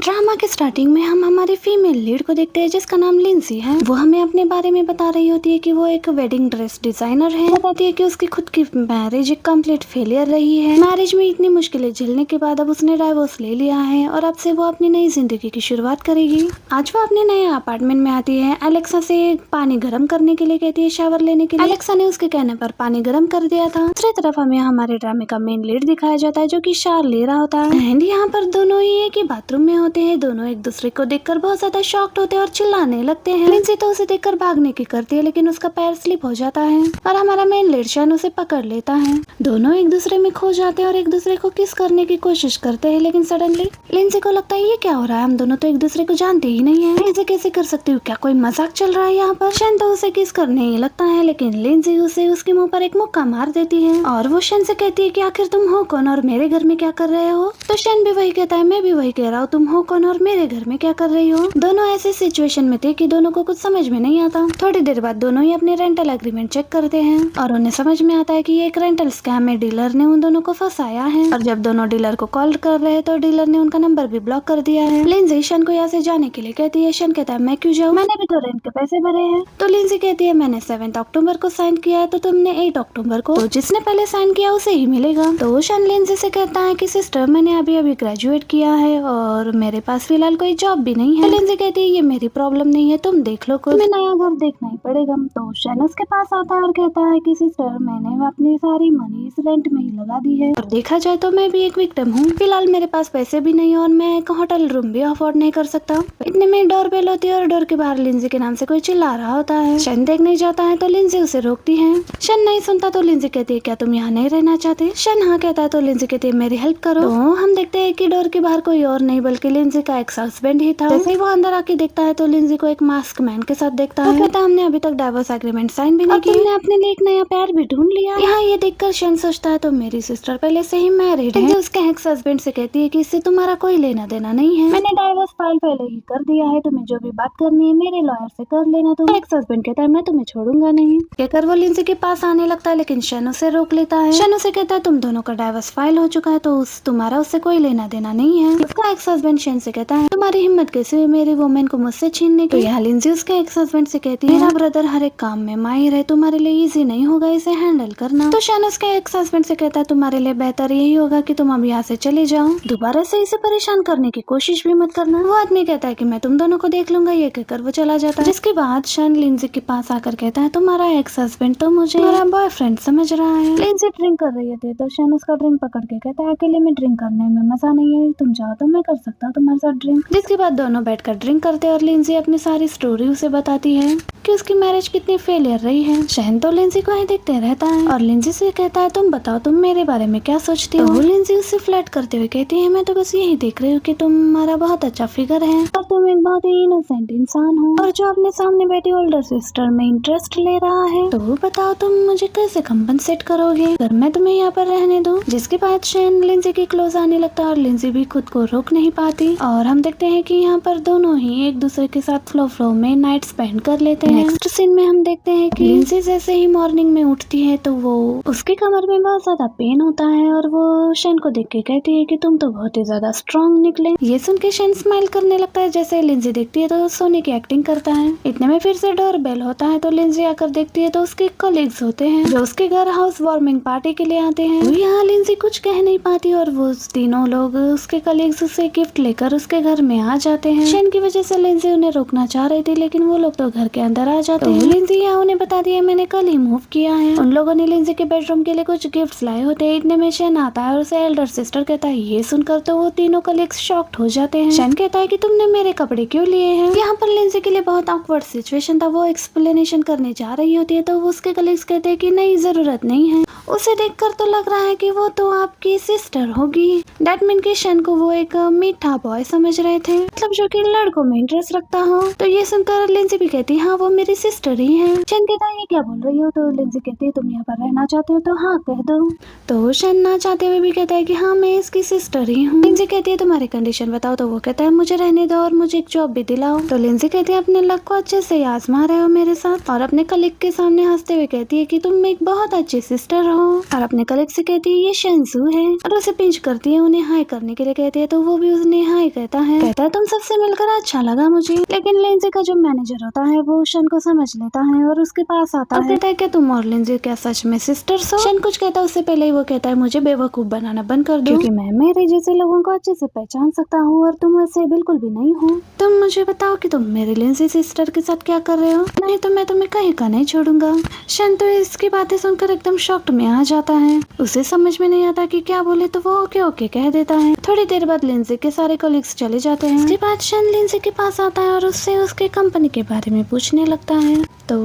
Drama के starting में हम हमारी फीमेल लीड को देखते हैं जिसका नाम लिंसी है। वो हमें अपने बारे में बता रही होती है कि वो एक वेडिंग ड्रेस डिजाइनर है। बताती है कि उसकी खुद की मैरिज एक कंप्लीट फेलियर रही है। मैरिज में इतनी मुश्किलें झेलने के बाद अब उसने डाइवोर्स ले लिया है और अब से वो अपनी नई जिंदगी की शुरुआत करेगी। आज वो अपने नए अपार्टमेंट में आती है। एलेक्सा से पानी गर्म करने के लिए कहती है, शावर लेने के लिए। एलेक्सा ने उसके कहने पर पानी गर्म कर दिया था। दूसरी तरफ हमें हमारे ड्रामे का मेन लीड दिखाया जाता है जो कि शावर ले रहा होता है। एंड यहाँ पर दोनों ही एक ही बाथरूम में होते हैं। दोनों एक दूसरे को देखकर बहुत ज्यादा शॉक्ड होते हैं और चिल्लाने लगते हैं। लिंसी तो उसे देखकर भागने की करती है लेकिन उसका पैर स्लिप हो जाता है और हमारा मेन लीड शन उसे पकड़ लेता है। दोनों एक दूसरे में खो जाते हैं और एक दूसरे को किस करने की कोशिश करते हैं लेकिन सडनली लिंसी को लगता है ये क्या हो रहा है, हम दोनों तो एक दूसरे को जानते ही नहीं है, ऐसे कैसे कर सकती हूँ, क्या कोई मजाक चल रहा है यहाँ पर। शन तो उसे किस करने ही लगता है लेकिन लिंसी उसे उसके मुंह पर एक मुक्का मार देती है और वो शन से कहती है कि आखिर तुम हो कौन और मेरे घर में क्या कर रहे हो। तो शन भी वही कहता है, मैं भी वही कह रहा हूँ, तुम हो कौन और मेरे घर में क्या कर रही हो। दोनों ऐसे सिचुएशन में थे कि दोनों को कुछ समझ में नहीं आता। थोड़ी देर बाद दोनों ही अपने रेंटल एग्रीमेंट चेक करते हैं और उन्हें समझ में आता है कि ये एक रेंटल स्कैम में डीलर ने उन दोनों को फंसाया है। और जब दोनों डीलर को कॉल कर रहे हैं तो डीलर ने उनका नंबर भी ब्लॉक कर दिया है। लिंसी शन को यहाँ से जाने के लिए कहती है। शन कहता है, मैं क्यों जाऊँ, मैंने भी तो रेंट के पैसे भरे हैं। तो लिंसी कहती है, मैंने 7 अक्टूबर को साइन किया है तो तुमने 8 अक्टूबर को, तो जिसने पहले साइन किया उसे ही मिलेगा। तो शन लिंसी से कहता है कि सिस्टर मैंने अभी अभी ग्रेजुएट किया है और मेरे पास फिलहाल कोई जॉब भी नहीं है। लिंसी कहती है, ये मेरी प्रॉब्लम नहीं है, तुम देख लो, तुम्हें नया घर देखना ही पड़ेगा। तो शन उसके पास आता है और कहता है कि सिस्टर मैंने अपनी सारी मनी इस रेंट में ही लगा दी है और देखा जाए तो मैं भी एक विक्टिम हूँ। फिलहाल मेरे पास पैसे भी नहीं और मैं एक होटल रूम भी अफोर्ड नहीं कर सकता। इतने में डोरबेल होती है और डोर के बाहर लिंसी के नाम से कोई चिल्ला रहा होता है। शन देखने जाता है तो लिंसी उसे रोकती है। शन नहीं सुनता तो लिंसी कहती है, क्या तुम यहाँ नहीं रहना चाहते। शन हाँ कहता है तो लिंसी कहती है, मेरी हेल्प करो। तो हम देखते हैं कि डोर के बाहर कोई और नहीं बल्कि लिंसी का एक्स हस्बैंड ही था। जैसे ही वो अंदर आके देखता है तो लिंसी को एक मास्क मैन के साथ देखता है। कहता है, हमने अभी तक डाइवोर्स एग्रीमेंट साइन भी नहीं किया, तुमने अपने लिए एक नया पैर भी ढूंढ लिया। यहाँ ये देखकर शन सोचता है तो मेरी सिस्टर पहले से ही मैरिड है। उसके एक्स हस्बैंड से कहती है कि इससे तुम्हारा कोई लेना देना नहीं है, मैंने डाइवोर्स फाइल पहले ही कर दिया है, तुम्हें जो भी बात करनी है मेरे लॉयर से कर लेना। तुम एक्स हस्बैंड कहता है, मैं तुम्हें छोड़ूंगा नहीं। कहकर वो लिंसी के पास आने लगता है लेकिन शन उसे रोक लेता है। शन उसे कहता है, तुम दोनों का डाइवोर्स फाइल हो चुका है तो तुम्हारा उससे कोई लेना देना नहीं है। उसका एक्स हस्बैंड शन से कहता है, तुम्हारी हिम्मत कैसे हुई मेरी वुमेन को मुझसे छीनने की। यहाँ लिंसी उसके एक्स हस्बैंड से कहती है, मेरा ब्रदर हर एक काम में माहिर है, तुम्हारे लिए इजी नहीं होगा इसे हैंडल करना। तो शन उसके एक्स हस्बैंड से कहता है, तुम्हारे लिए बेहतर यही होगा कि तुम अब यहाँ से चले जाओ, दोबारा से इसे परेशान करने की कोशिश भी मत करना। वो आदमी कहता है कि मैं तुम दोनों को देख लूंगा, ये कहकर वो चला जाता है। जिसके बाद शन लिंसी के पास आकर कहता है, तुम्हारा एक्स हस्बैंड तो मुझे मेरा बॉयफ्रेंड समझ रहा है। लिंसी ड्रिंक कर रही थी तो शन उसका ड्रिंक पकड़ के कहता है, अकेले में ड्रिंक करने में मजा नहीं है, तुम चाहो तो मैं कर सकता हूँ तुम्हारे साथ ड्रिंक। जिसके बाद दोनों बैठकर ड्रिंक करते हैं और लिंसी अपनी सारी स्टोरी उसे बताती है कि उसकी मैरिज कितनी फेलियर रही है। शहन तो लिंसी को ही देखते रहता है और लिंसी से कहता है, तुम बताओ तुम मेरे बारे में क्या सोचती हो। लिंसी उससे फ्लर्ट करते हुए कहती है, मैं तो बस यही देख रही हूँ कि तुम्हारा बहुत अच्छा फिगर है और तुम एक बहुत ही इनोसेंट इंसान हो और जो अपने सामने बैठी ओल्डर सिस्टर में इंटरेस्ट ले रहा है, तो बताओ तुम मुझे कैसे कंपनसेट करोगे अगर मैं तुम्हें यहाँ पर रहने दूँ। जिसके बाद शहन लिंसी के क्लोज आने लगता है और लिंसी भी खुद को रोक नहीं पाती और हम देखते हैं कि यहाँ पर दोनों ही एक दूसरे के साथ फ्लो में नाइट स्पेंड कर लेते हैं। नेक्स्ट सीन में हम देखते हैं कि लिंसी जैसे ही मॉर्निंग में उठती है तो वो उसकी कमर में बहुत ज्यादा पेन होता है और वो शन को देख के कहती है कि तुम तो बहुत ही ज्यादा स्ट्रॉन्ग निकले। ये सुन के शन स्माइल करने लगता है। जैसे लिंसी देखती है तो सोने की एक्टिंग करता है। इतने में फिर से डोर बेल होता है तो लिंसी आकर देखती है तो उसके कलीग्स होते हैं जो उसके घर हाउस वार्मिंग पार्टी के लिए आते हैं। तो यहाँ लिंसी कुछ कह नहीं पाती और वो तीनों लोग उसके कलीग्स उसे गिफ्ट लेकर उसके घर में आ जाते हैं। शन की वजह से लिंसी उन्हें रोकना चाह रही थी लेकिन वो लोग तो घर के अंदर आ जाते हैं। लिंसी यहाँ उन्हें बता दिया, मैंने कल ही मूव किया है। उन लोगों ने लिंसी के बेडरूम के लिए कुछ गिफ्ट्स लाए होते हैं। इतने में शन आता है और उसे एल्डर सिस्टर कहता है। ये सुनकर तो वो तीनों कलीग्स शॉक्ड हो जाते हैं। शन कहता है कि तुमने मेरे कपड़े क्यों लिए हैं। यहाँ पर लिंसी के लिए बहुत ऑकवर्ड सिचुएशन था। वो एक्सप्लेनेशन करने जा रही होती है तो उसके कलीग्स कहते हैं कि नहीं, जरूरत नहीं है। उसे देखकर तो लग रहा है कि वो तो आपकी सिस्टर होगी। डैट मीन कि शन को वो एक मीठा बॉय समझ रहे थे, मतलब जो कि लड़कों में इंटरेस्ट रखता हो। तो ये सुनकर लिंसी भी कहती है, हाँ वो मेरी सिस्टर ही है। शन कहता है, ये क्या बोल रही हो। तो लिंसी कहती है, तुम यहाँ पर रहना चाहते हो तो हाँ कह दो। तो शन ना चाहते हुए भी कहता है कि हाँ मैं इसकी सिस्टर ही हूँ। लिंसी कहती है, तुम्हारी कंडीशन बताओ। तो वो कहता है, मुझे रहने दो और मुझे एक जॉब भी दिलाओ। तो लिंसी कहती है, अपने लक को अच्छे से आजमा रहे हो मेरे साथ, और अपने कलीग के सामने हंसते हुए कहती है कि तुम एक बहुत अच्छी सिस्टर हो, और अपने कलीग से कहती है ये शेंसू है और उसे पिंच करती है, उन्हें हाई करने के लिए कहती है, तो वो भी उन्हें हाई कहता है तुम सबसे मिलकर अच्छा लगा मुझे। लेकिन लिंजी का जो मैनेजर होता है वो शन को समझ लेता है और उसके पास आता है, कहता है कि तुम और लिंजी क्या सच में सिस्टर्स हो। शन कुछ कहता है उससे पहले ही वो कहता है मुझे बेवकूफ बनाना बंद कर दो, क्योंकि मैं मेरे जैसे लोगों को अच्छे से पहचान सकता हूँ और तुम ऐसे बिल्कुल भी नहीं हो। तुम मुझे बताओ कि तुम मेरी लिंजी सिस्टर के साथ क्या कर रहे हो, नहीं तो मैं तुम्हें कहीं का नहीं छोड़ूंगा। शन तो इसकी बातें सुनकर एकदम शॉक्ड में आ जाता है, उसे समझ में नहीं आता कि क्या बोले, तो वो ओके ओके कह देता है। थोड़ी देर बाद लिंजी के सारे कलीग्स चले जाते हैं। उसके बाद शन लिंजी के पास आता है और उससे उसके कंपनी के बारे में पूछने लगता है। तो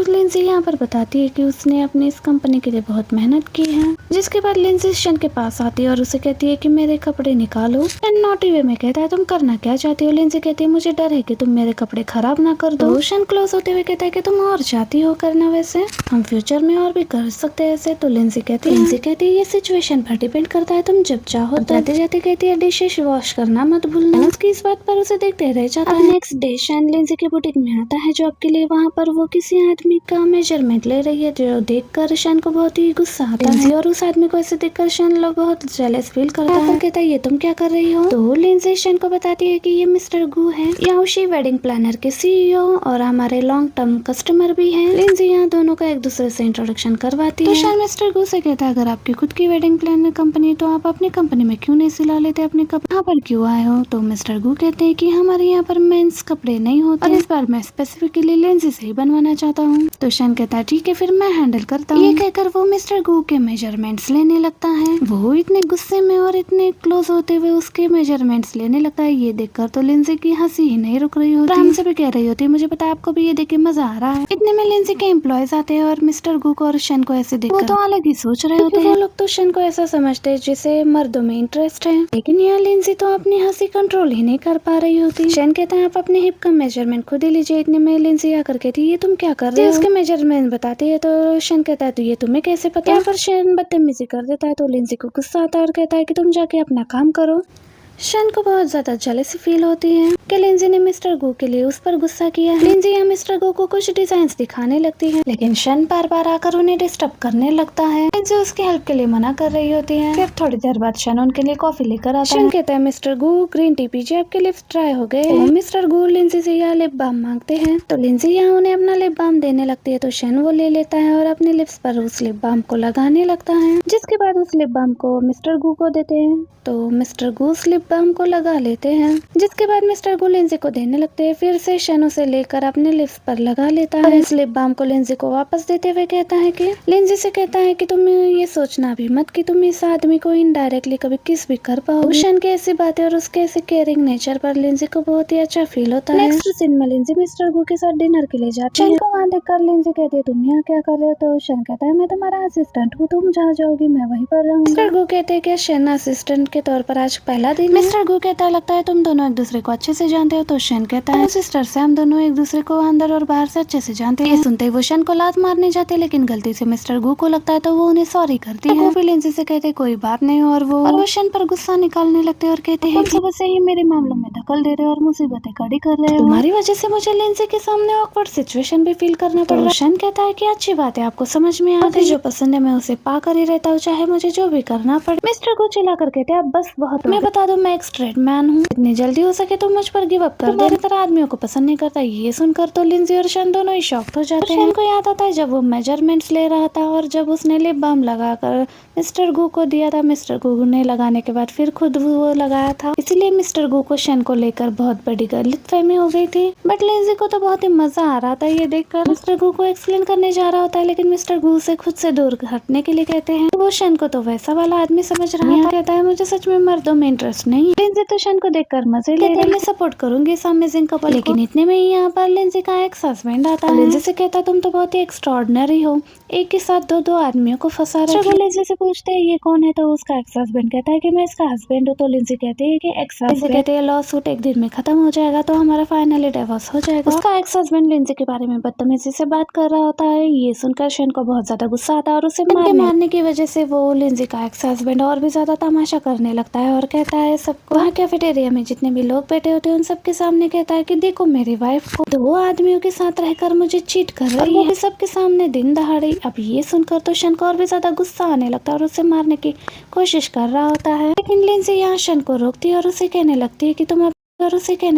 लिंजी यहाँ पर बताती है कि उसने अपनी इस कंपनी के लिए बहुत मेहनत की है। जिसके बाद लिंजी शन के पास आती है और उसे कहती है कि मेरे कपड़े निकालो। शन नॉटी वे में कहता है तुम करना क्या चाहती हो। लिंजी कहती है मुझे डर है कि तुम मेरे कपड़े खराब ना कर दो। शन क्लोज होते हुए कहता है कि तुम और चाहती हो करना, वैसे हम फ्यूचर में और भी कर सकते हैं ऐसे। तो लिंजी कहती है ये सिचुएशन पर डिपेंड करता है, तुम जब चाहो। जाते जाते कहती है डिशेस वॉश करना मत भूलना। उसकी इस बात पर उसे देखते रह जाता है। नेक्स्ट डे शन लिंजी के बुटीक में आता है जॉब के लिए। वहाँ पर वो किसी आदमी का मेजरमेंट ले रही है, जो देखकर शन को बहुत ही गुस्सा आता है और उस आदमी को ऐसे देखकर शन लोग बहुत जेलस फील करता है। कहता है ये तुम क्या कर रही हो। तो लिंजी शन को बताती है कि ये मिस्टर गू है, याओशी वेडिंग प्लानर के सीईओ और हमारे लॉन्ग टर्म कस्टमर भी हैं। लिंजी यहाँ दोनों का एक दूसरे से इंट्रोडक्शन करवाती है। शन मिस्टर गू से कहता है अगर आपकी खुद की वेडिंग प्लानर कंपनी तो आप अपनी कंपनी में क्यों नहीं सिला लेते अपने कपड़े, यहाँ पर क्यों आए हो। तो मिस्टर गू कहते हैं कि हमारे यहाँ पर मेंस कपड़े नहीं होते और इस बार मैं स्पेसिफिकली लिंजी से ही बनवाना चाहता हूँ। तो शन कहता है ठीक है फिर मैं हैंडल करता हूँ। ये कहकर वो मिस्टर गू के मेजरमेंट्स लेने लगता है। वो इतने गुस्से में और इतने क्लोज होते हुए उसके मेजरमेंट्स लेने लगता है। ये देखकर तो लिंजी की हंसी ही नहीं रुक रही होती, हमसे भी कह रही होती है मुझे पता है आपको भी ये देख के मजा आ रहा है। इतने में लिंजी के एम्प्लॉयज आते हैं और मिस्टर गू को और शन को ऐसे देखकर वो तो अलग ही सोच रहे होते हैं। वो लोग तो शन को ऐसा समझते हैं जैसे मर्दों में इंटरेस्ट है, लेकिन यहाँ लिंजी तो अपनी हंसी कंट्रोल ही नहीं कर पा रही होती। शन कहता है आप अपने हिप का मेजरमेंट खुद ही लीजिए। इतने में लिंजी आकर कहती है ये तुम क्या कर रहे हो। उसके मेजरमेंट बताती है तो शन कहता है तो ये तुम्हें कैसे पता। यहाँ पर शन बदतमीजी कर देता है तो लिंजी को गुस्सा आता है और कहता है कि तुम जाके अपना काम करो। शन को बहुत ज्यादा जेलसी फील होती है कि लिंजी ने मिस्टर गू के लिए उस पर गुस्सा किया है। लिंजी या मिस्टर गू को कुछ डिजाइन्स दिखाने लगती है, लेकिन शन बार बार आकर उन्हें डिस्टर्ब करने लगता है। लिंजी उसकी हेल्प के लिए मना कर रही होती है। फिर थोड़ी देर बाद शन उनके लिए कॉफी लेकर आता है। शन कहता है मिस्टर गू ग्रीन टी पीजिए, आपके लिप्स ड्राई हो गए। तो मिस्टर गू लिंजी से यह लिप बाम मांगते हैं, तो लिंजी यहाँ उन्हें अपना लिप बाम देने लगती है। तो शन वो ले लेता है और अपने लिप्स पर उस लिप बाम को लगाने लगता है। जिसके बाद उस लिप बाम को मिस्टर गू को देते हैं, तो मिस्टर गू उस लिप बाम को लगा लेते हैं। जिसके बाद मिस्टर गू लिंजी को देने लगते हैं। फिर से शन उसे लेकर अपने लिप्स पर लगा लेता है। इस लिप बाम को लिंजी को वापस देते हुए कहता है कि लिंजी से कहता है कि तुम ये सोचना भी मत कि तुम इस आदमी को इनडायरेक्टली कभी किस भी कर पाओ। शन की ऐसी बातें और उसके ऐसे केयरिंग नेचर पर लिंजी को बहुत ही अच्छा फील होता है। नेक्स्ट सीन में लिंजी मिस्टर गू के साथ डिनर के लिए जाती है। शन को वहाँ देखकर लिंजी कहती है तुम यहाँ क्या कर रहे हो। तो शन कहता है मैं तुम्हारा असिस्टेंट हूँ, तुम जहाँ जाओगी मैं वहीं पर रहूंगा। मिस्टर गू कहते हैं कि शन असिस्टेंट के तौर पर आज पहला दिन। मिस्टर गू कहता है लगता है तुम दोनों एक दूसरे को अच्छे से जानते हो। तो शन कहता है सिस्टर से हम दोनों एक दूसरे को अंदर और बाहर से अच्छे से जानते हैं। ये सुनते ही वो शन को लात मारने जाते हैं, लेकिन गलती से मिस्टर गू को लगता है तो वो उन्हें सॉरी करती है। वो भी लिंजी से कहते कोई बात नहीं और वो शन पर गुस्सा निकालने लगते हैं और कहते हैं सुबह से ही मेरे मामलों में दखल दे रहे हो और मुसीबतें खड़ी कर रहे हो। तुम्हारी वजह से मुझे लिंजी के सामने ऑकवर्ड सिचुएशन भी फील करना पड़ रहा है। शन कहता है कि अच्छी बात है आपको समझ में आती है, जो पसंद है मैं उसे पा कर ही रहता हूँ, चाहे मुझे जो भी करना पड़े। मिस्टर गू चिल्ला कर कहते हैं बस बहुत, मैं बता दूं मैं एक स्ट्रेट मैन हूँ, इतनी जल्दी हो सके तो मुझ पर गिव अप कर दे। तरह आदमियों को पसंद नहीं करता। ये सुनकर तो लिंजी और शन दोनों ही शॉक्ड हो जाते हैं। शन को याद आता है जब वो मेजरमेंट्स ले रहा था और जब उसने लिप बाम लगाकर मिस्टर गू को दिया था। मिस्टर गू ने लगाने के बाद फिर खुद वो लगाया था, इसीलिए मिस्टर गू को शन को लेकर बहुत बड़ी गलतफहमी हो गई थी। बट लिंजी को तो बहुत ही मजा आ रहा था ये देखकर। मिस्टर गू को एक्सप्लेन करने जा रहा होता है, लेकिन मिस्टर गू से खुद से दूर हटने के लिए कहते हैं। वो शन को तो वैसा वाला आदमी समझ रहा था। कहता है मुझे सच में मर्दों में इंटरेस्ट नहीं है। लिंजी तो शन को देखकर मजे ले रही है, मैं सपोर्ट करूंगी इस अमेजिंग कपल। लेकिन इतने में ही यहाँ पर लिंजी का एक्स हस्बैंड आता है। लिंजी से कहता तुम तो बहुत ही एक्स्ट्रॉर्डिनरी हो, एक के साथ दो आदमियों को फंसा रहे हो। लिंजी से पूछते हैं ये कौन है, तो उसका एक्स हस्बैंड कहता है कि मैं इसका हस्बैंड हूँ। तो लिंजी कहती है कि एक्स हस्बैंड कहते हैं लॉ सूट एक दिन में खत्म हो जाएगा तो हमारा फाइनली डिवोर्स हो जाएगा। उसका एक्स हस्बैंड लिंजी के बारे में बदतमीजी से बात कर रहा होता है। ये सुनकर शन को बहुत ज्यादा गुस्सा आता है और उसे मारने की वजह से वो लिंजी का एक्स हस्बैंड और भी ज्यादा तमाशा करने लगता है और कहता है सबको वहाँ कैफेटेरिया में जितने भी लोग बैठे होते हैं उन सबके सामने कहता है कि देखो मेरी वाइफ को 2 आदमियों के साथ रहकर मुझे चीट कर रही है, सबके सामने दिन दहाड़े। अब ये सुनकर तो शन को और भी ज्यादा गुस्सा आने लगता है और उसे मारने की कोशिश कर रहा होता है, लेकिन लिंजी यहाँ शन को रोकती है और उसे कहने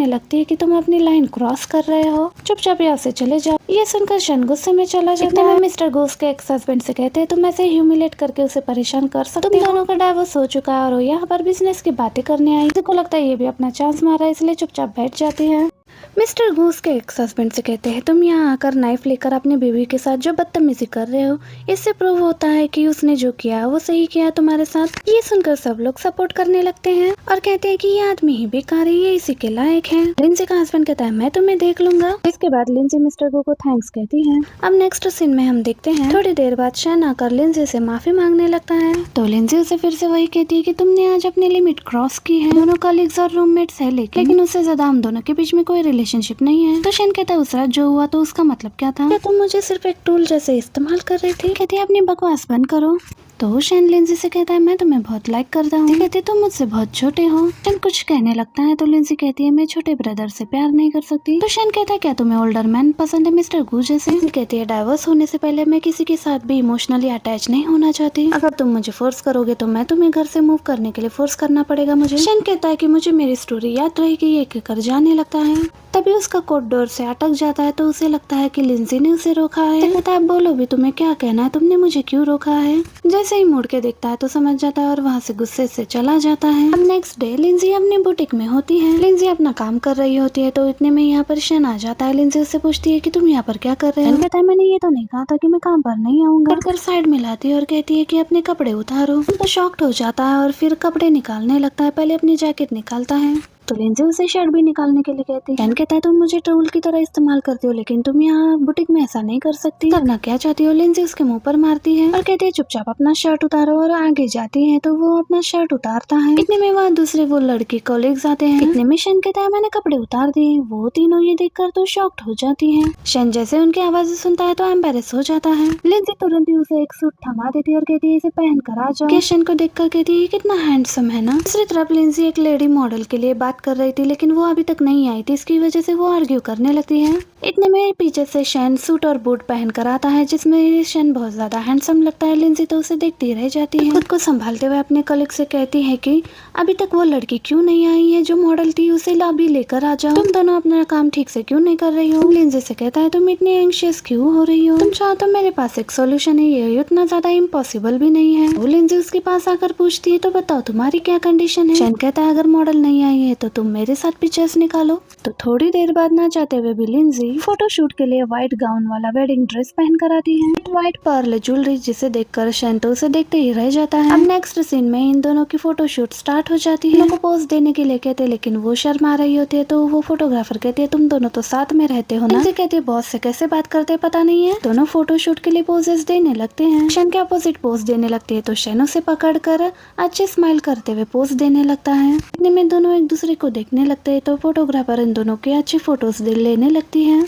लगती है कि तुम अपनी लाइन क्रॉस कर रहे हो, चुपचाप यहाँ से चले जाओ। ये सुनकर शन गुस्से में चला जाता है। मिस्टर गोस के एक्स हस्बैंड से कहते हैं तुम ऐसे ह्यूमिलेट करके उसे परेशान कर सकते हो, तुम दोनों का डाइवोर्स हो चुका है और वो यहाँ पर बिजनेस की बातें करने आई। को लगता है ये भी अपना चांस मारा है, इसलिए चुपचाप बैठ जाती है। मिस्टर गूस के एक्स हस्बैंड से कहते हैं तुम यहाँ आकर नाइफ लेकर अपनी बीवी के साथ जो बदतमीजी कर रहे हो, इससे प्रूव होता है कि उसने जो किया वो सही किया तुम्हारे साथ। ये सुनकर सब लोग सपोर्ट करने लगते हैं और कहते हैं कि ये आदमी ही बेकार है, ये इसी के लायक है। लिंजी का हस्बैंड कहता है मैं तुम्हें देख लूंगा। इसके बाद लिंजी मिस्टर गू को थैंक्स कहती है। अब नेक्स्ट सीन में हम देखते हैं थोड़ी देर बाद शैन आकर लिंजी से माफी मांगने लगता है, तो लिंजी उसे फिर से वही कहती है कि तुमने आज अपनी लिमिट क्रॉस की है। दोनों कलीग्स और रूममेट्स है, लेकिन उससे ज्यादा हम दोनों के बीच में कोई रिलेशनशिप नहीं है। तो शैन कहता है उस रात जो हुआ तो उसका मतलब क्या था? क्या तुम मुझे सिर्फ एक टूल जैसे इस्तेमाल कर रही थी? कहती है अपनी बकवास बंद करो। तो शैन लिंजी से कहता है मैं तुम्हें बहुत लाइक करता हूँ। कहती है तुम मुझसे बहुत छोटे हो। शैन कुछ कहने लगता है तो लिंजी कहती है मैं छोटे ब्रदर से प्यार नहीं कर सकती। तो शैन कहता है क्या तुम्हें ओल्डर मैन पसंद है मिस्टर गू जैसे? कहती है डाइवोर्स होने से पहले मैं किसी के साथ भी इमोशनली अटैच नहीं होना चाहती। अगर तुम मुझे फोर्स करोगे तो मैं तुम्हें घर से मूव करने के लिए फोर्स करना पड़ेगा मुझे। शैन कहता है कि मुझे मेरी स्टोरी याद रहेगी। ये कहकर जाने लगता है, तभी उसका कोट डोर से अटक जाता है तो उसे लगता है कि लिंजी ने उसे रोका है। कहता है बोलो भी तुम्हें क्या कहना है, तुमने मुझे क्यों रोका है? जैसे ही मुड़ के देखता है तो समझ जाता है और वहाँ से गुस्से से चला जाता है। अब नेक्स्ट डे लिंजी अपनी बुटीक में होती है। लिंजी अपना काम कर रही होती है तो इतने में यहाँ पर शैन आ जाता है। लिंजी उससे पूछती है कि तुम यहाँ पर क्या कर रहे हो? कहता है मैंने ये तो नहीं कहा था कि मैं काम पर नहीं आऊंगा। कर साइड मिलाती है और कहती है कि अपने कपड़े उतारो। तो शॉक्ड हो जाता है और फिर कपड़े निकालने लगता है। पहले अपनी जैकेट निकालता है तो लिंजी उसे शर्ट भी निकालने के लिए कहती है। कैन कहता है तुम मुझे टूल की तरह इस्तेमाल करती हो, लेकिन तुम यहाँ बुटीक में ऐसा नहीं कर सकती। करना क्या चाहती हो? लिंजी उसके मुंह पर मारती है और कहती है चुपचाप अपना शर्ट उतारो और आगे जाती है तो वो अपना शर्ट उतारता है। इतने में वहाँ दूसरे वो लड़की कॉलीग्स आते हैं। इतने में शैन कहता है मैंने कपड़े उतार दिए। वो तीनों ये देखकर तो शॉक्ड हो जाती है। शैन जैसे उनकी आवाजें सुनता है तो एम्बेरस हो जाता है। लिंजी तुरंत ही उसे एक सूट थमा देती है और कहती है इसे पहन कर आ जाओ। शैन को देखकर कहती है कितना हैंडसम है ना। दूसरी तरफ लिंजी एक लेडी मॉडल के लिए बात कर रही थी, लेकिन वो अभी तक नहीं आई थी। इसकी वजह से वो आर्ग्यू करने लगती है। इतने में पीछे से शैन सूट और बूट पहन कर आता है जिसमें शैन बहुत ज्यादा हैंडसम लगता है। लिंजी तो उसे देखती रह जाती है। खुद को संभालते हुए अपने कलीग से कहती है कि अभी तक वो लड़की क्यों नहीं आई है जो मॉडल थी, उसे अभी लेकर आ जाओ। तुम दोनों अपना काम ठीक से क्यों नहीं कर रही हो? लिंजी से कहता है तुम इतनी एंग्शियस क्यों हो रही हो? तुम चाहो तो मेरे पास एक सोल्यूशन है, ये उतना ज्यादा इम्पॉसिबल भी नहीं है। वो लिंजी उसके पास आकर पूछती है तो बताओ तुम्हारी क्या कंडीशन है? शैन कहता है अगर मॉडल नहीं आई है तो तुम मेरे साथ पिक्चर्स निकालो। तो थोड़ी देर बाद ना चाहते हुए भी लिंजी फोटोशूट के लिए व्हाइट गाउन वाला वेडिंग ड्रेस पहन कर आती है। व्हाइट पर्ल ज्वेलरी जिसे देखकर शैन तो उसे देखते ही रह जाता है। अब नेक्स्ट सीन में इन दोनों की फोटोशूट स्टार्ट हो जाती है। उनको पोज देने के लिए कहते हैं लेकिन वो शर्मा रही होती है तो वो फोटोग्राफर कहती है तुम दोनों तो साथ में रहते हो ना। लिंजी कहती है बॉस से कैसे बात करते पता नहीं है। दोनों फोटोशूट के लिए पोजेस देने लगते हैं। शैन के अपोजिट पोज देने लगती है तो शैन उसे पकड़ कर अच्छे स्माइल करते हुए पोज देने लगता है। इतने में दोनों एक दूसरे को देखने लगते हैं तो फोटोग्राफर इन दोनों की अच्छी फोटोज लेने लगती है।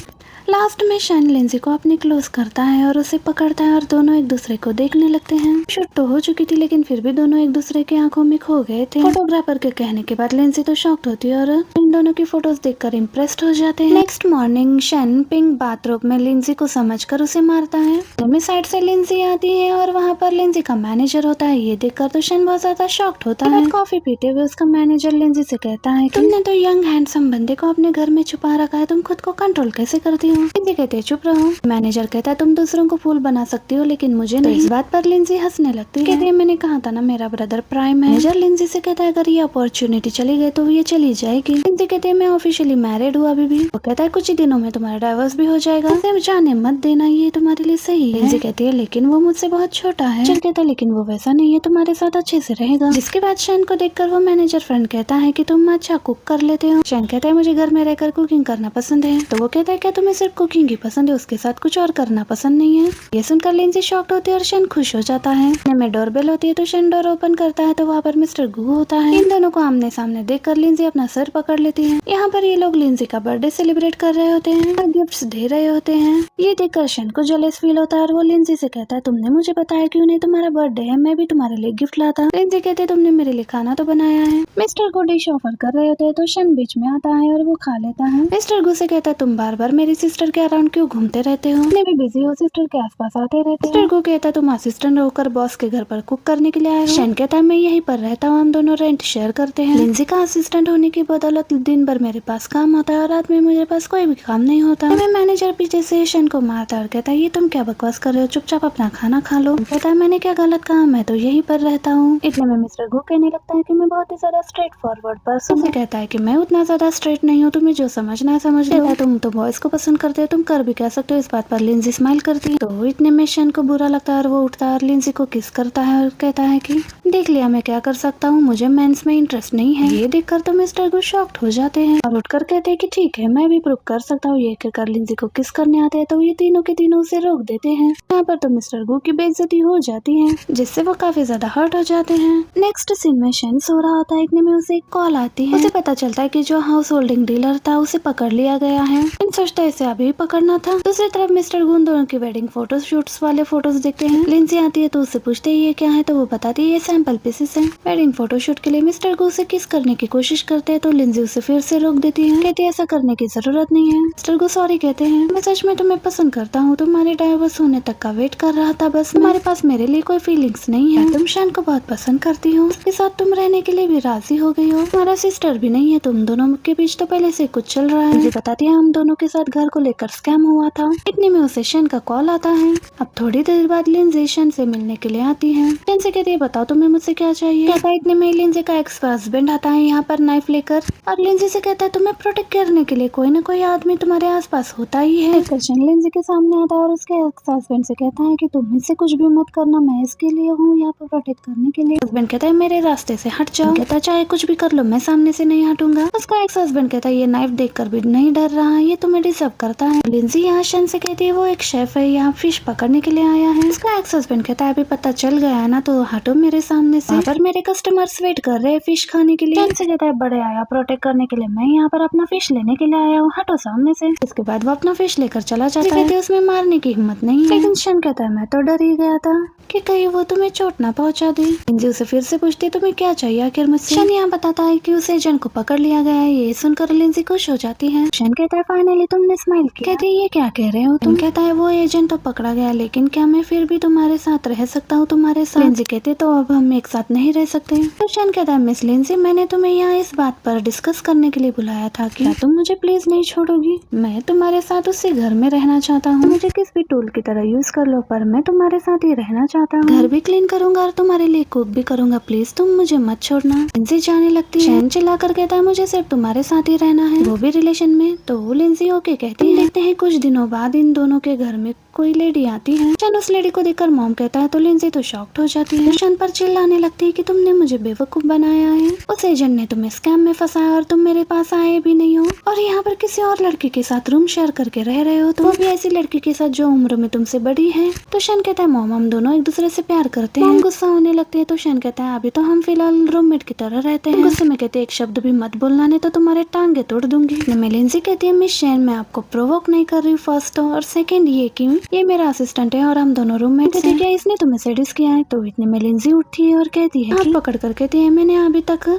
लास्ट में शैन लिंजी को अपने क्लोज करता है और उसे पकड़ता है और दोनों एक दूसरे को देखने लगते हैं। शूट तो हो चुकी थी लेकिन फिर भी दोनों एक दूसरे की आंखों में खो गए थे। फोटोग्राफर के कहने के बाद लिंजी तो शॉक्ड होती है और इन दोनों की फोटोज देखकर इम्प्रेस्ड हो जाते हैं। नेक्स्ट मॉर्निंग शैन पिंक बाथरूम में लिंजी को समझकर उसे मारता है। दोनों साइड से लिंजी आती है और वहाँ पर लिंजी का मैनेजर होता है। ये देखकर तो शैन बहुत ज्यादा शॉक्ड होता है। कॉफी पीते हुए उसका मैनेजर लिंजी से कहता है तुमने तो यंग हैंडसम बंदे को अपने घर में छुपा रखा है, तुम खुद को कंट्रोल कैसे करती हो? लिंजी कहते चुप रहो। मैनेजर कहता है तुम दूसरों को फूल बना सकती हो लेकिन मुझे नहीं। इस बात पर लिंजी हंसने लगती है। कहती है मैंने कहा था ना मेरा ब्रदर प्राइम है। मैनेजर लिंजी से कहता है अगर ये अपॉर्चुनिटी चली गई तो ये चली जाएगी। लिंजी कहती है मैं ऑफिशियली मैरिड हूँ अभी भी। वो कहता है कुछ ही दिनों में तुम्हारा डाइवोर्स भी हो जाएगा, जाने मत देना, ये तुम्हारे लिए सही है। लिंजी कहती है लेकिन वो मुझसे बहुत छोटा है। शैन कहता है लेकिन वो वैसा नहीं है, तुम्हारे साथ अच्छे से रहेगा। जिसके बाद शैन को देखकर वो मैनेजर फ्रेंड कहता है कि तुम अच्छा कुक कर लेते हो। शैन कहता है मुझे घर में रहकर कुकिंग करना पसंद है। तो वो कहता है क्या तुम्हें सिर्फ कुकिंग ही पसंद है, उसके साथ कुछ और करना पसंद नहीं है? ये सुनकर लिंजी शॉक्ड होती है और शैन खुश हो जाता है। में डोरबेल होती है तो शैन डोर ओपन करता है तो वहाँ पर मिस्टर गू होता है। इन दोनों को आमने सामने देखकर लिंजी अपना सर पकड़ लेती है। यहाँ पर ये लोग लिंजी का बर्थडे सेलिब्रेट कर रहे होते हैं और गिफ्ट्स दे रहे होते हैं। ये देखकर शैन को जेलस फील होता है और वो लिंजी से कहता है तुमने मुझे बताया क्यों नहीं, तुम्हारा बर्थडे है, मैं भी तुम्हारे लिए गिफ्ट लाता। लिंजी कहते हैं तुमने मेरे लिए खाना तो बनाया है। मिस्टर गू डिश ऑफर कर रहे होते हैं तो शैन बीच में आता है और वो खा लेता है। मिस्टर गू से कहता है तुम बार बार मेरी सिस्टर के अराउंड क्यों घूमते रहते हो, इतने भी बिजी हो सिस्टर के आसपास आते रहते हो। सिस्टर को कहता है तुम असिस्टेंट होकर बॉस के घर पर कुक करने के लिए आए हो। शन कहता है मैं यहीं पर रहता हूँ, हम दोनों रेंट शेयर करते हैं। लिंजी का असिस्टेंट होने की बदौलत दिन भर मेरे पास काम होता है और रात में मेरे पास कोई भी काम नहीं होता। मैनेजर पीछे से शन को मारता और कहता है ये तुम क्या बकवास कर रहे हो, चुपचाप अपना खाना खा लो। कहता है मैंने क्या गलत कहा, मैं तो यहीं पर रहता हूँ। इतने में मिस्टर गो कहने लगता है कि मैं बहुत ही ज्यादा स्ट्रेट फॉरवर्ड पर्सन हूँ। कहता है कि मैं उतना ज्यादा स्ट्रेट नहीं हूँ, तुम्हें जो समझना है समझ लो। तुम तो बॉयज को पसंद करते हो, तुम कर भी कह सकते हो। इस बात पर लिंजी स्माइल करती है। तो इतने में शन को बुरा लगता है और वो उठता है और लिंजी को किस करता है और कहता है कि देख लिया मैं क्या कर सकता हूँ, मुझे मेंस में इंटरेस्ट नहीं है। ये देखकर तो मिस्टर गो शॉक्ड हो जाते हैं और उठकर कहते हैं कि ठीक है मैं भी प्रूव कर सकता हूँ। ये कहकर लिंजी को किस करने आते हैं तो ये तीनों के तीनों उसे रोक देते हैं। यहाँ पर तो मिस्टर गो की बेइज्जती हो जाती है जिससे वो काफी ज्यादा हर्ट हो जाते हैं। नेक्स्ट सीन में शन सो रहा होता है, इतने में उसे एक कॉल आती है। उसे पता चलता है कि जो हाउस होल्डिंग डीलर था उसे पकड़ लिया गया है। सोचता है इसे अभी पकड़ना था। दूसरी तरफ मिस्टर गो दोनों की वेडिंग फोटो शूट्स वाले फोटोज देखते हैं। लिंजी आती है तो उससे पूछते हैं ये क्या है, तो वो बताती है ये सैंपल पीसेस है। वेडिंग फोटोशूट के लिए मिस्टर गो उसे किस करने की कोशिश करते हैं तो लिंजी उसे फिर से रोक देती है। कहती है ऐसा करने की जरूरत नहीं है। मिस्टर गो सॉरी कहते हैं, मैं सच में तुम्हें पसंद करता हूँ, तुम्हारे डाइवोर्स होने तक का वेट कर रहा था, बस तुम्हारे पास मेरे लिए कोई फीलिंग्स नहीं है। तुम शन को बहुत पसंद करती हो, उसके साथ तुम रहने के लिए भी राजी हो गई हो, तुम्हारा सिस्टर भी नहीं है, तुम दोनों के बीच तो पहले से कुछ चल रहा है। मुझे बताती है हम दोनों के साथ घर को लेकर स्कैम हुआ था। इतने में उसे शन का कॉल आता है। अब थोड़ी देर बाद लिंजी शन से मिलने के लिए आती है। शन से कहती है बताओ तुम्हें मुझसे क्या चाहिए। कहता है इतने में लिंजी का एक्स हस्बैंड आता है यहाँ पर नाइफ लेकर और लिंजी से कहता है तुम्हें प्रोटेक्ट करने के लिए कोई न कोई आदमी तुम्हारे आसपास होता ही है। शन लिंजी के सामने आता है और उसके एक्स हस्बैंड से कहता है कि तुम मुझसे कुछ भी मत करना, मैं इसके लिए हूँ यहाँ पर प्रोटेक्ट करने के लिए। हस्बैंड कहता है मेरे रास्ते से हट जाओ। कहता है चाहे कुछ भी कर लो मैं सामने से नहीं हटूंगा। उसका एक्स हस्बैंड कहता है ये नाइफ देखकर भी नहीं डर रहा, ये तुम्हें डिजर्व करता है। लिंजी यहाँ शन से कहती है वो एक शेफ है, यहाँ फिश पकड़ने के लिए आया है। उसका एक्स हस्बैंड कहता है अभी पता चल गया है ना, तो हटो मेरे सामने से, पर मेरे कस्टमर्स वेट कर रहे हैं फिश खाने के लिए। शन से कहता है बड़े आया प्रोटेक्ट करने के लिए, मैं यहाँ पर अपना फिश लेने के लिए आया हूँ, हटो सामने से। इसके बाद वो अपना फिश लेकर चला जाता है। उसमें मारने की हिम्मत नहीं है, लेकिन शन कहता है मैं तो डर ही गया था कि कहीं वो तुम्हें चोट ना पहुंचा दे। लिंजी उसे फिर से पूछती तुम्हें क्या चाहिए आखिर मुझसे। शन यहाँ बताता है कि उस एजेंट को पकड़ लिया गया है। ये सुनकर लिंजी खुश हो जाती है। शन कहता है फाइनली तुमने स्माइल किया। कहती है ये क्या कह रहे हो तुम। कहता है वो एजेंट तो पकड़ा गया, लेकिन क्या मैं फिर भी तुम्हारे साथ रह सकता हूँ तुम्हारे साथ। लिंजी कहते तो अब हम एक साथ नहीं रह सकते। तो शन कहता है मिस लिंजी मैंने तुम्हें यहाँ इस बात पर डिस्कस करने के लिए बुलाया था कि तुम मुझे प्लीज नहीं छोड़ोगी। मैं तुम्हारे साथ उसी घर में रहना चाहता हूँ, मुझे किस भी टूल की तरह यूज कर लो, पर मैं तुम्हारे साथ ही रहना चाहता हूँ। घर भी क्लीन करूंगा और तुम्हारे लिए कुक भी करूंगा, प्लीज तुम मुझे मत छोड़ना। लिंजी जाने लगती है। शन चिल्लाकर कहता है मुझे सिर्फ तुम्हारे साथ ही रहना है, वो भी रिलेशन में। तो लिंजी ओके कहती है। देखते हैं कुछ दिनों बाद इन दोनों के घर में कोई लेडी आती है। शन उस लेडी को देखकर मॉम कहता है तो लिंजी तो शॉक्ड हो जाती है। शन पर चिल्लाने लगती है कि तुमने मुझे बेवकूफ बनाया है, उस एजेंट ने तुम्हें स्कैम में फंसाया और तुम मेरे पास आए भी नहीं हो, और यहाँ पर किसी और लड़की के साथ रूम शेयर करके रह रहे हो, तो वो भी ऐसी लड़की के साथ जो उम्र में तुमसे बड़ी है। तो शन कहता है मॉम हम दोनों एक दूसरे से प्यार करते हैं। गुस्सा होने लगती है तो शन कहता है अभी तो हम फिलहाल रूममेट की तरह रहते हैं। गुस्से में कहते एक शब्द भी मत बोलना नहीं तो तुम्हारे टांगे तोड़ दूंगी। लिंजी कहती है मिस शेन मैं आपको प्रोवोक नहीं कर रही हूँ फर्स्ट, और सेकंड ये कि ये मेरा असिस्टेंट है और हम दोनों रूममेट्स हैं। क्या इसने तुम्हें सेडिस किया है। तो इतने में लिंजी उठती है और कहती है हाथ पकड़ कर कहती है मैंने अभी तक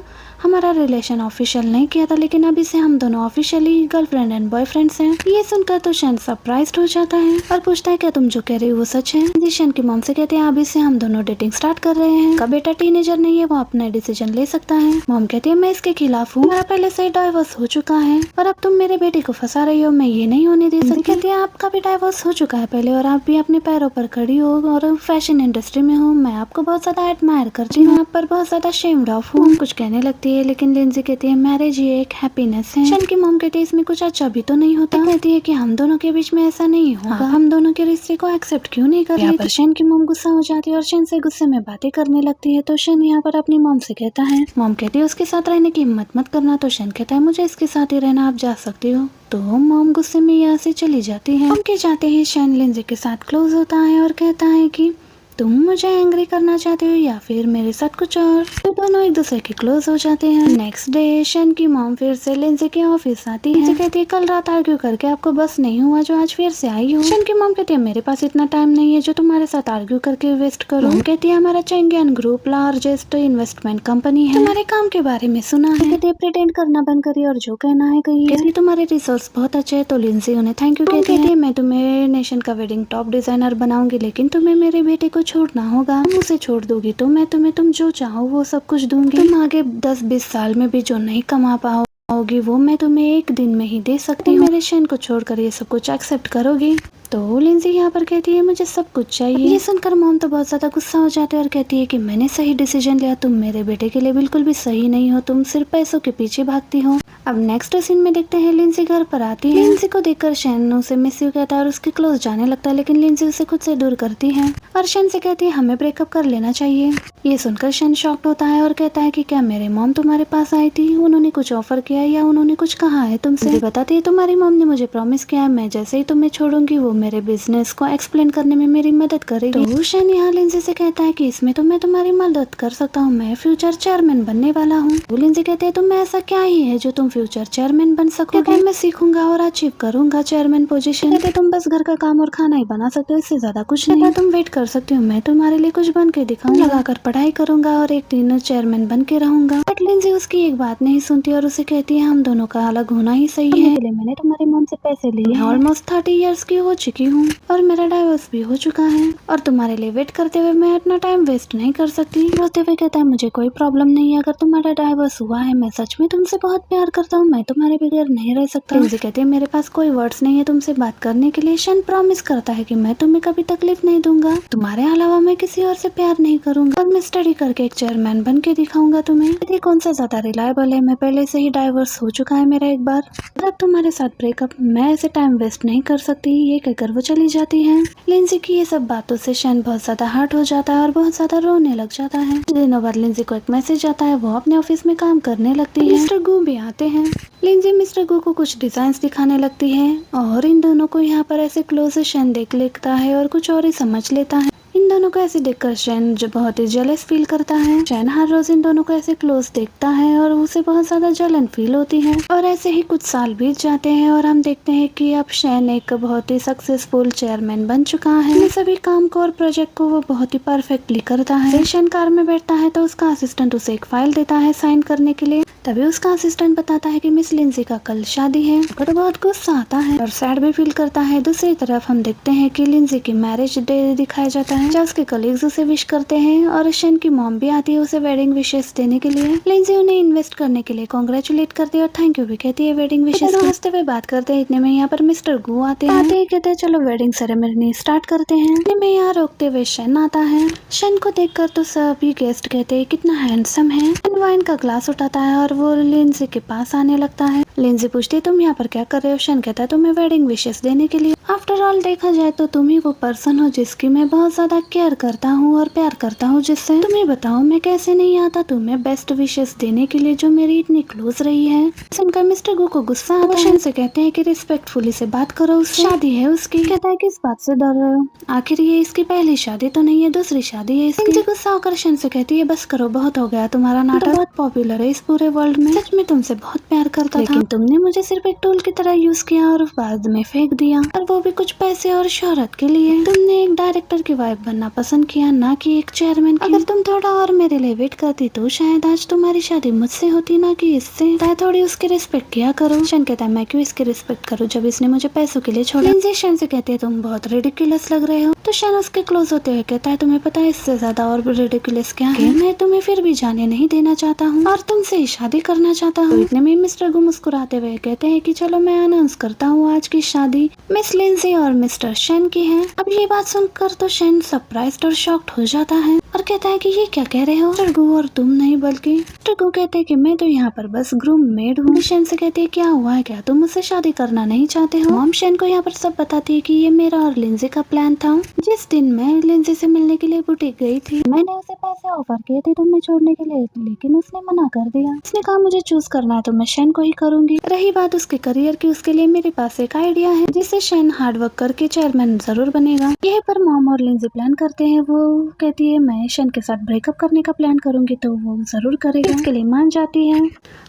हमारा रिलेशन ऑफिशियल नहीं किया था, लेकिन अभी से हम दोनों ऑफिशियली गर्लफ्रेंड एंड बॉयफ्रेंड्स हैं। ये सुनकर तो शन सरप्राइज्ड हो जाता है और पूछता है क्या तुम जो कह रही हो वो सच है। शन की मॉम से कहते हैं अभी से हम दोनों डेटिंग स्टार्ट कर रहे हैं, का बेटा टीनेजर नहीं है, वो अपना डिसीजन ले सकता है। मॉम कहती है मैं इसके खिलाफ हूँ, मेरा पहले से डाइवोर्स हो चुका है और अब तुम मेरे बेटे को फंसा रही हो, मैं ये नहीं होने दे सकती। कहती है आपका भी डाइवोर्स हो चुका है पहले और आप भी अपने पैरों पर खड़ी हो और फैशन इंडस्ट्री में हो, मैं आपको बहुत ज्यादा एडमायर करती हूँ, आप पर बहुत ज्यादा शेम्ड ऑफ हूँ। कुछ कहने लगती है लेकिन लिंजी कहती है मैरिज ये एक हैप्पीनेस है। शन की मॉम कहती है इसमें कुछ अच्छा भी तो नहीं होता। कहती है कि हम दोनों के बीच में ऐसा नहीं होगा, हम दोनों के रिश्ते को एक्सेप्ट क्यों नहीं कर रहे। शन की मॉम गुस्सा हो जाती है और शन से गुस्से में बातें करने लगती है। तो शन यहाँ पर अपनी मॉम से कहता है, मॉम कहती है उसके साथ रहने की हिम्मत मत करना। तो शन कहता है मुझे इसके साथ ही रहना, आप जा सकती हो। तो मॉम गुस्से में यहाँ से चली जाती है। उनके जाते ही शन लिंजी के साथ क्लोज होता है और कहता है कि तुम मुझे एंग्री करना चाहते हो या फिर मेरे साथ कुछ और। तो दोनों एक दूसरे के क्लोज हो जाते हैं। नेक्स्ट डे शन की मॉम फिर से लिंजी के ऑफिस आती है। कहती है कल रात आर्ग्यू करके आपको बस नहीं हुआ जो आज फिर से आई हो। शन की मॉम कहती है मेरे पास इतना टाइम नहीं है जो तुम्हारे साथ आर्ग्यू करके वेस्ट करूं। मॉम कहती है हमारा champion group largest investment company है, तुम्हारे काम के बारे में सुना है। कहती है प्रिटेंड करना बंद करिए और जो कहना है कहिए। कहती है तुम्हारे रिसोर्स बहुत अच्छे है। तो लिंजी उन्हें थैंक यू कहती है मैं तुम्हें नेशन का वेडिंग टॉप डिजाइनर बनाऊंगी, लेकिन तुम्हें मेरे बेटे को छोड़ना होगा। तुम उसे छोड़ दोगी तो मैं तुम जो चाहो वो सब कुछ दूंगी। तुम आगे 10-20 साल में भी जो नहीं कमा पाओगी वो मैं तुम्हें एक दिन में ही दे सकती हूँ। मेरे शन को छोड़कर ये सब कुछ एक्सेप्ट करोगी। तो लिंजी यहाँ पर कहती है मुझे सब कुछ चाहिए। ये सुनकर मॉम तो बहुत ज्यादा गुस्सा हो जाते हैं और कहती है कि मैंने सही डिसीजन लिया, तुम मेरे बेटे के लिए बिल्कुल भी सही नहीं हो, तुम सिर्फ पैसों के पीछे भागती हो। अब नेक्स्ट सीन में देखते हैं लिंजी घर पर आती है। लिंजी को देखकर शैन उसे मिस यू कहता है और उसके क्लोज जाने लगता है, लेकिन लिंजी उसे खुद से दूर करती है और शैन से कहती है हमें ब्रेकअप कर लेना चाहिए। ये सुनकर शैन शॉक्ड होता है और कहता है कि क्या मेरे मॉम तुम्हारे पास आई थी, उन्होंने कुछ ऑफर किया या उन्होंने कुछ कहा है तुमसे। बताती है तुम्हारी मॉम ने मुझे प्रॉमिस किया है मैं जैसे ही तुम्हें छोड़ूंगी वो मेरे बिजनेस को एक्सप्लेन करने में मेरी मदद करेगी। तो शैन यहाँ लिंजी से कहता है कि इसमें तो मैं तुम्हारी मदद कर सकता हूँ, मैं फ्यूचर चेयरमैन बनने वाला हूँ। वो लिंजी कहते हैं तुम ऐसा क्या ही है जो तुम फ्यूचर चेयरमैन बन सकोगे। मैं सीखूंगा और अचीव करूंगा चेयरमैन पोजीशन। कहते तुम बस घर का काम और खाना ही बना सकते हो, इससे ज्यादा कुछ नहीं। तुम वेट कर सकती हो, मैं तुम्हारे लिए कुछ बन के दिखाऊंगा, लगाकर पढ़ाई करूंगा और एक दिन चेयरमैन बन के रहूंगा। बट लिंजी उसकी एक बात नहीं सुनती और उसे कहती है हम दोनों का अलग होना ही सही है। मैंने तुम्हारी मॉम से पैसे लिए, ऑलमोस्ट 30 ईयर्स की हो चुकी हूँ और मेरा डाइवोर्स भी हो चुका है और तुम्हारे लिए वेट करते हुए मैं अपना टाइम वेस्ट नहीं कर सकती। रोते हुए कहता है मुझे कोई प्रॉब्लम नहीं है अगर तुम्हारा डाइवोर्स हुआ है, मैं सच में तुमसे बहुत प्यार करता हूँ, मैं तुम्हारे बगैर नहीं रह सकता। लिंजी कहती है मेरे पास कोई वर्ड्स नहीं है तुमसे बात करने के लिए। शन प्रॉमिस करता है कि मैं तुम्हें कभी तकलीफ नहीं दूंगा, तुम्हारे अलावा मैं किसी और से प्यार नहीं करूंगा और मैं स्टडी करके एक चेयरमैन बन के दिखाऊंगा तुम्हें। कहती कौन सा ज्यादा रिलायबल है, मैं पहले से ही डाइवोर्स हो चुका है मेरा एक बार, अब तुम्हारे साथ ब्रेकअप, मैं ऐसे टाइम वेस्ट नहीं कर सकती। ये कहकर वो चली जाती है। लिंजी की ये सब बातों से शन बहुत ज्यादा हर्ट हो जाता है और बहुत ज्यादा रोने लग जाता है। दिनों बाद लिंजी को एक मैसेज आता है, वो अपने ऑफिस में काम करने लगती है। मिस्टर गू भी आते हैं। लिंजी मिस्टर गू को कुछ डिजाइन्स दिखाने लगती है और इन दोनों को यहाँ पर ऐसे क्लोज शन देख लेता है और कुछ और ही समझ लेता है। इन दोनों को ऐसे देखकर शैन जो बहुत ही जेलस फील करता है। शैन हर रोज इन दोनों को ऐसे क्लोज देखता है और उसे बहुत ज्यादा जलन फील होती है। और ऐसे ही कुछ साल बीत जाते हैं और हम देखते हैं कि अब शैन एक बहुत ही सक्सेसफुल चेयरमैन बन चुका है। सभी काम को और प्रोजेक्ट को वो बहुत ही परफेक्टली करता है। शैन कार में बैठता है तो उसका असिस्टेंट उसे एक फाइल देता है साइन करने के लिए। तभी उसका असिस्टेंट बताता है कि मिस लिंजी का कल शादी है। बट बहुत गुस्सा आता है और सैड भी फील करता है। दूसरी तरफ हम देखते हैं कि लिंजी की मैरिज डे दिखाया जाता है जहाँ उसके कलीग्स उसे विश करते हैं और शैन की मॉम भी आती है उसे वेडिंग विशेस देने के लिए। लिंजी उन्हें इन्वेस्ट करने के लिए कांग्रेचुलेट करती है और थैंक यू भी कहती है वेडिंग विशेस। हंसते हुए बात करते हैं। इतने में यहाँ पर मिस्टर गू आते हैं कहते हैं चलो वेडिंग सेरेमनी स्टार्ट करते हैं। इतने में यहाँ रोकते हुए शैन आता है। शैन को देखकर तो सभी गेस्ट कहते हैं कितना हैंडसम है। वाइन का ग्लास उठाता है और वो लिंजी के पास आने लगता है। लिंजी पूछती है तुम यहाँ पर क्या कर रहे हो। शैन कहता है तुम्हें वेडिंग विशेस देने के लिए। आफ्टर ऑल देखा जाए तो तुम ही वो पर्सन हो जिसकी मैं बहुत ज्यादा केयर करता हूँ और प्यार करता हूँ, जिससे तुम्हें बताओ मैं कैसे नहीं आता तुम्हें बेस्ट विशेस देने के लिए जो मेरी इतनी क्लोज रही है। सुनकर मिस्टर गू को गुस्सा आता है। शैन से कहते हैं कि रिस्पेक्टफुली से बात करो, उससे शादी है उसकी। कहता है किस बात से डर रहे हो, आखिर ये इसकी पहली शादी तो नहीं है, दूसरी शादी है इसकी। गुस्सा होकर शैन से कहती है बस करो, बहुत हो गया तुम्हारा नाटक, बहुत पॉपुलर है इस पूरे वर्ल्ड में, सच में तुमसे बहुत प्यार करता था, लेकिन तुमने मुझे सिर्फ एक टूल की तरह यूज किया और बाद में फेंक दिया, और वो भी कुछ पैसे और शोहरत के लिए। तुमने एक डायरेक्टर की वाइफ बनना पसंद किया, ना कि एक चेयरमैन की। अगर तुम थोड़ा और मेरे लिए वेट करती तो शायद आज तुम्हारी शादी मुझसे होती, ना कि इससे। थोड़ी उसकी रिस्पेक्ट किया करो। शैन कहता है मैं क्यों इसकी रिस्पेक्ट करूँ जब इसने मुझे पैसों के लिए छोड़ा। लिंजी शैन से कहती है तुम बहुत रिडिकुलस लग रहे हो। तो शैन उसके क्लोज होते हुए कहता है तुम्हें पता है इससे ज्यादा और रिडिकुलस क्या है, मैं तुम्हें फिर भी जाने नहीं देना चाहता हूँ और तुमसे ही शादी करना चाहता हूँ। इतने में मिस्टर गू मुस्कुराते हुए कहते हैं कि चलो मैं अनाउंस करता हूँ आज की शादी मिस लिंजी और मिस्टर शैन की है। अब ये बात सुनकर तो शैन सरप्राइज्ड और शॉक्ड हो जाता है और कहता है कि ये क्या कह रहे हो मिस्टर गू, और तुम नहीं बल्कि। मिस्टर गू कहते हैं कि मैं तो यहाँ पर बस ग्रूम मेड हूँ। शैन से कहती है क्या हुआ है, क्या तुम मुझसे शादी करना नहीं चाहते हो। मॉम शैन को यहाँ पर सब बताती है कि ये मेरा और लिंजी का प्लान था। जिस दिन मैं लिंजी से मिलने के लिए बुटीक गई थी, मैंने उसे पैसे ऑफर किए थे तुम्हें छोड़ने के लिए, लेकिन उसने मना कर दिया। उसने कहा मुझे चूज करना है तो मैं शेन को ही करूंगी। रही बात उसके करियर की, उसके लिए मेरे पास एक आइडिया है जिससे शेन हार्डवर्क करके चेयरमैन जरूर बनेगा। यह पर मॉम और लिंजी प्लान करते हैं। वो कहती है मैं शेन के साथ ब्रेकअप करने का प्लान करूंगी तो वो जरूर करेगा। इसके लिए मान जाती है।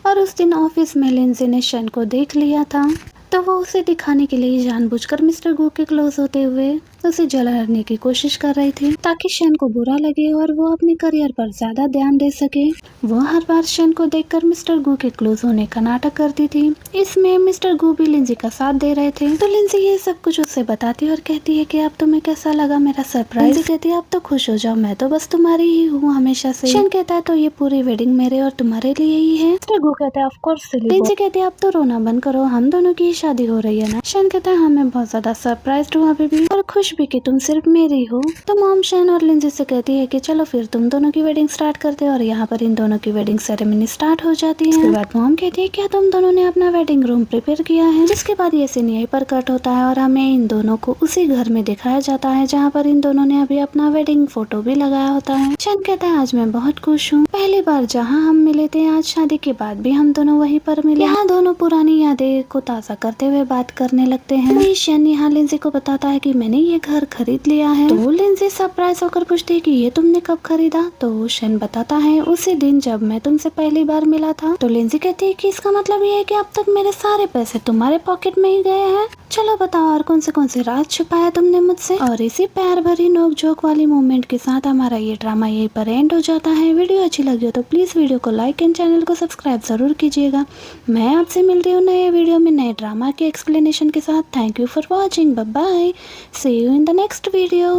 और उस दिन ऑफिस में लिंजी ने शेन को देख लिया था तो वो उसे दिखाने के लिए जानबूझकर मिस्टर गू के क्लोज होते हुए उसे जलाने की कोशिश कर रही थी ताकि शेन को बुरा लगे और वो अपने करियर पर ज्यादा ध्यान दे सके। वो हर बार शेन को देखकर मिस्टर गू के क्लोज होने का नाटक करती थी। इसमें मिस्टर गू भी लिंजी का साथ दे रहे थे। तो लिंजी ये सब कुछ उससे बताती और कहती है कि अब तुम्हें कैसा लगा मेरा सरप्राइज। लिंजी कहती है अब तो खुश हो जाओ, मैं तो बस तुम्हारी ही हूँ हमेशा से। शेन कहता है तो ये पूरी वेडिंग मेरे और तुम्हारे लिए ही है। मिस्टर गू कहता है ऑफ कोर्स। लिंजी कहती है अब तो रोना बंद करो, हम दोनों की शादी हो रही है ना। शेन कहता है हाँ मैं बहुत ज्यादा सरप्राइज्ड हूँ अभी भी और खुश भी कि तुम सिर्फ मेरी हो। तो मॉम शेन और लिंजी से कहती है कि चलो फिर तुम दोनों की वेडिंग स्टार्ट करते हैं और यहाँ पर इन दोनों की वेडिंग सेरेमनी स्टार्ट हो जाती है। उसके बाद मॉम कहती है क्या तुम दोनों ने अपना वेडिंग रूम प्रिपेयर किया है। जिसके बाद ये सीन यहीं पर कट होता है और हमें इन दोनों को उसी घर में दिखाया जाता है जहाँ पर इन दोनों ने अभी अपना वेडिंग फोटो भी लगाया होता है। शेन कहता है आज मैं बहुत खुश हूँ, पहली बार जहाँ हम मिले थे आज शादी के बाद भी हम दोनों वहीं पर मिले। यहाँ दोनों पुरानी यादें को ताज़ा करते हुए बात करने लगते हैं। शेन यहाँ लिंजी को बताता है कि मैंने ये घर खरीद लिया है। तो लिंजी सरप्राइज होकर पूछती है कि ये तुमने कब खरीदा। तो शेन बताता है उसी दिन जब मैं तुमसे पहली बार मिला था। तो लिंजी कहती है कि इसका मतलब ये है कि अब तक मेरे सारे पैसे तुम्हारे पॉकेट में ही गए हैं। चलो बताओ और कौन से राज छुपाया तुमने मुझसे। और इसी प्यार भरी नोक झोंक वाली मोमेंट के साथ हमारा ये ड्रामा यहीं पर एंड हो जाता है। वीडियो अच्छी लगी हो तो प्लीज वीडियो को लाइक एंड चैनल को सब्सक्राइब जरूर कीजिएगा। मैं आपसे मिलती हूँ नए वीडियो में नए ड्रामा के एक्सप्लेनेशन के साथ। Thank you for watching, bye bye, see you in the next video.